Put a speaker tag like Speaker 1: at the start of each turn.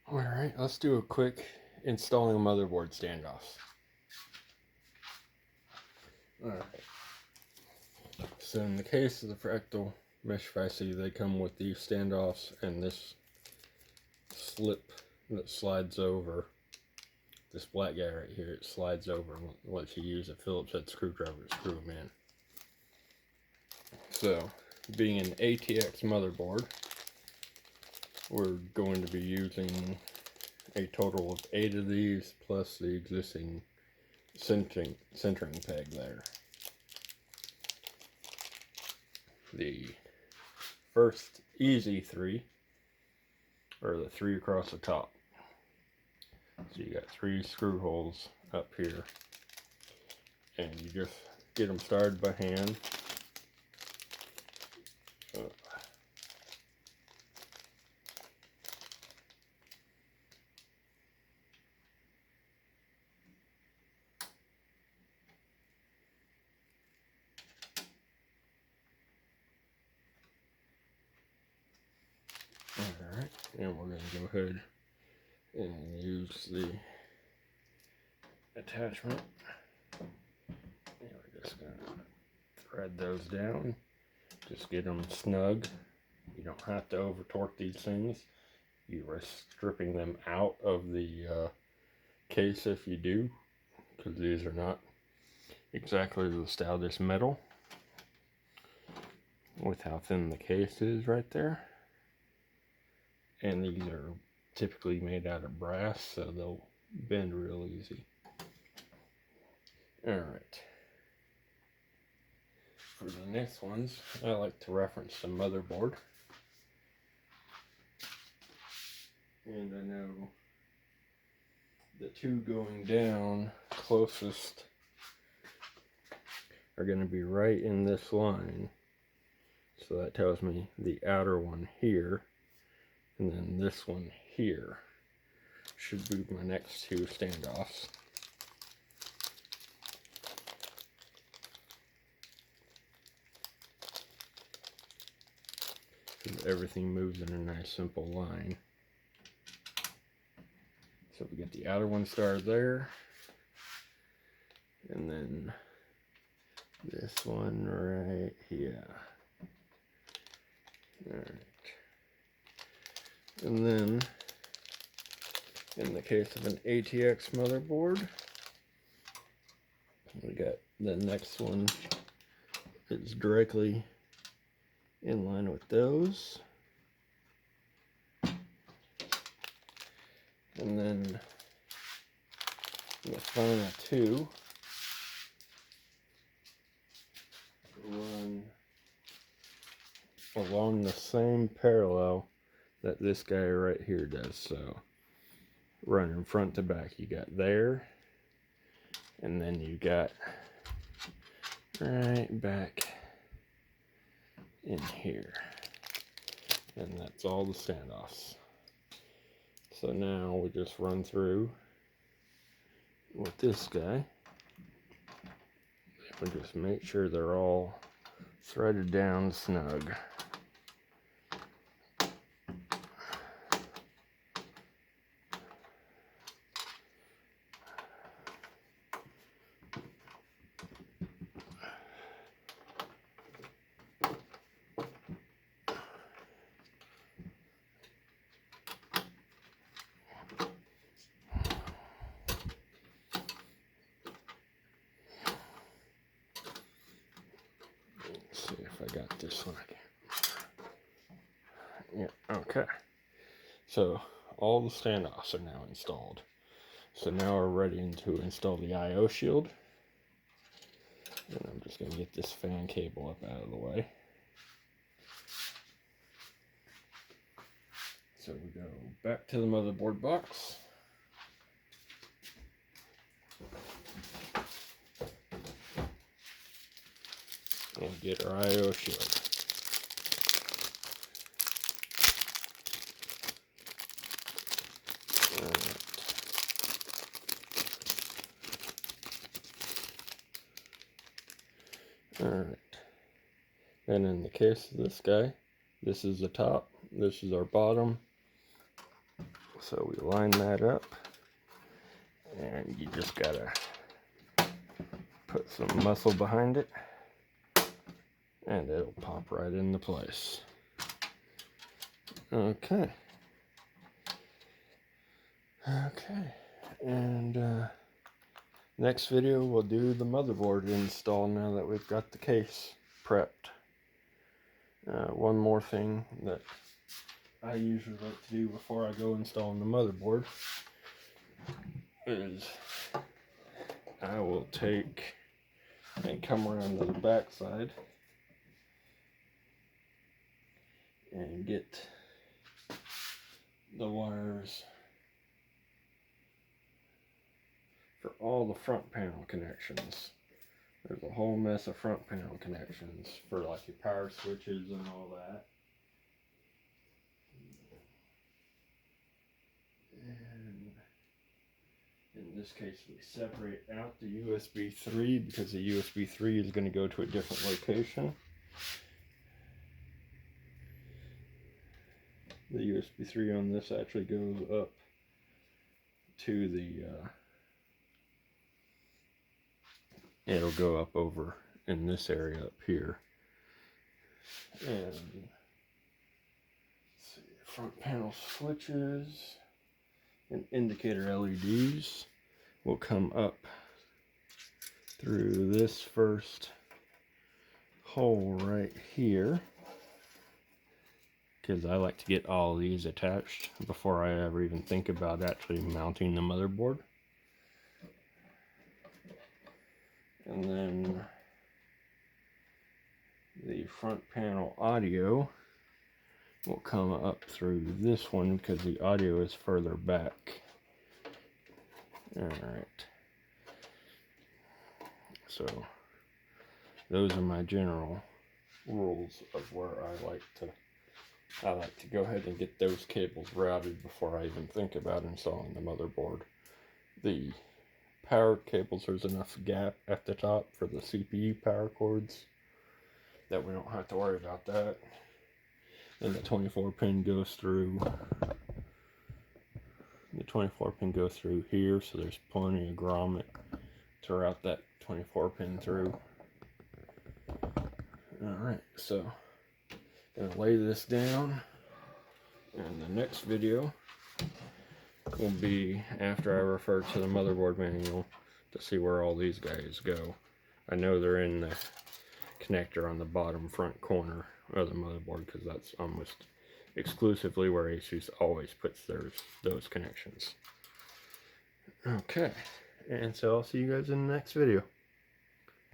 Speaker 1: Alright, let's do a quick installing motherboard standoffs. Alright, so in the case of the fractal mesh facet, they come with these standoffs and this slip that slides over. This black guy right here, it slides over and lets you use a Phillips head screwdriver to screw them in. So, being an ATX motherboard, we're going to be using a total of 8 of these plus the existing centering peg there. The first easy 3 are the 3 across the top. So you got 3 screw holes up here, and you just get them started by hand. Alright, and we're going to go ahead and use the attachment. And we're just going to thread those down. Just get them snug. You don't have to over torque these things. You risk stripping them out of the case if you do, because these are not exactly the style this metal, with how thin the case is right there. And these are typically made out of brass, so they'll bend real easy. Alright. For the next ones, I like to reference the motherboard. And I know the 2 going down closest are going to be right in this line. So that tells me the outer one here, and then this one here should be my next 2 standoffs. Everything moves in a nice simple line. So we get the outer one started there, and then this one right here. Alright. And then, in the case of an ATX motherboard, we got the next one is directly in line with those. And then the final 2 run along the same parallel that this guy right here does. So running front to back, you got there, and then you got right back in here, and that's all the standoffs. So now we just run through with this guy and just make sure they're all threaded down snug. See if I got this one again. Yeah, okay. So all the standoffs are now installed. So now we're ready to install the I/O shield. And I'm just going to get this fan cable up out of the way. So we go back to the motherboard box. And get our I/O shield. Alright. And in the case of this guy, this is the top, this is our bottom, So we line that up, and you just gotta put some muscle behind it, and it'll pop right into place. Okay. And next video we'll do the motherboard install now that we've got the case prepped. One more thing that I usually like to do before I go installing the motherboard is I will take and come around to the back side and get the wires for all the front panel connections. There's a whole mess of front panel connections for like your power switches and all that. And in this case we separate out the USB 3 because the USB 3 is going to go to a different location. The USB 3 on this actually goes up to the it'll go up over in this area up here. And let's see, front panel switches and indicator LEDs will come up through this first hole right here, because I like to get all these attached before I ever even think about actually mounting the motherboard. And then the front panel audio will come up through this one because the audio is further back. Alright. So those are my general rules of where I like to go ahead and get those cables routed before I even think about installing the motherboard. The power cables, there's enough gap at the top for the CPU power cords that we don't have to worry about that. And the 24 pin goes through here, so there's plenty of grommet to route that 24 pin through. Alright, so I'm gonna lay this down, and the next video will be after I refer to the motherboard manual to see where all these guys go. I know they're in the connector on the bottom front corner of the motherboard because that's almost exclusively where Asus always puts those connections. Okay, and so I'll see you guys in the next video.